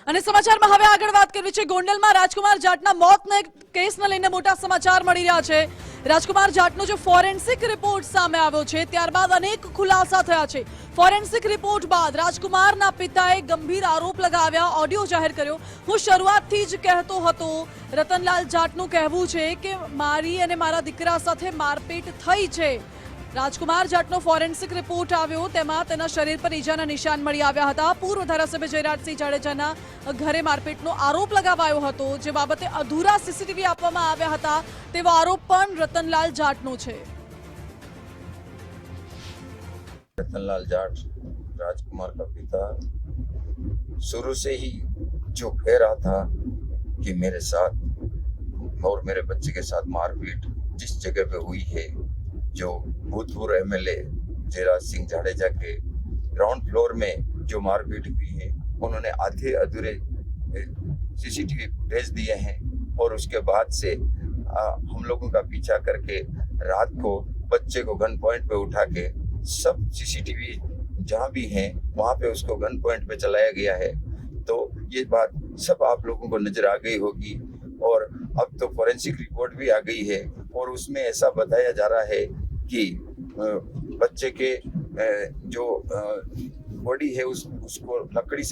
અને સમાચારમાં હવે આગળ વાત કરવી છે ગોંડલમાં રાજકુમાર જાટના મોતના કેસને લઈને મોટા સમાચાર મળી રહ્યા છે। રાજકુમાર જાટનો જે ફોરેન્સિક રિપોર્ટ સામે આવ્યો છે ત્યારબાદ અનેક ખુલાસા થયા છે। ફોરેન્સિક રિપોર્ટ બાદ રાજકુમારના પિતાએ ગંભીર આરોપ લગાવ્યા, ઓડિયો જાહેર કર્યો। હું શરૂઆતથી જ કહેતો હતો, રતનલાલ જાટનું કહેવું છે કે મારી અને મારા દીકરા સાથે મારપીટ થઈ છે। રાજકુમાર જાટનો ફોરેન્સિક રિપોર્ટ આવ્યો, તેમાં તેના શરીર પર ઈજાના નિશાન મળી આવ્યા હતા। પૂર્વ ધારાસભ્ય જયરાજસિંહ જાડેજાના ઘરે મારપીટનો આરોપ લગાવાયો હતો, જે બાબતે અધૂરા સીસીટીવી આપવામાં આવ્યા હતા તેવો આરોપ પણ रतनलाल जाटનો છે। रतनलाल जाट राजकुमार का पिता शुरू से ही जो कह रहा था कि मेरे साथ और मेरे बच्चे के साथ मारपीट जिस जगह पे हुई है, जो भूतपूर्व एमएलए जयराज सिंह जाडेजा के ग्राउंड फ्लोर में जो मारपीट हुई है, उन्होंने आधे अधूरे सीसीटीवी फुटेज दिए हैं और उसके बाद से हम लोगों का पीछा करके रात को बच्चे को गन पॉइंट पे उठा के सब सीसीटीवी जहाँ भी हैं वहाँ पे उसको गन पॉइंट पे चलाया गया है। तो ये बात सब आप लोगों को नजर आ गई होगी और अब तो फॉरेंसिक रिपोर्ट भी आ गई है और उसमें ऐसा बताया जा रहा है कि बच्चे के जो बॉडी है उसको लकड़ी से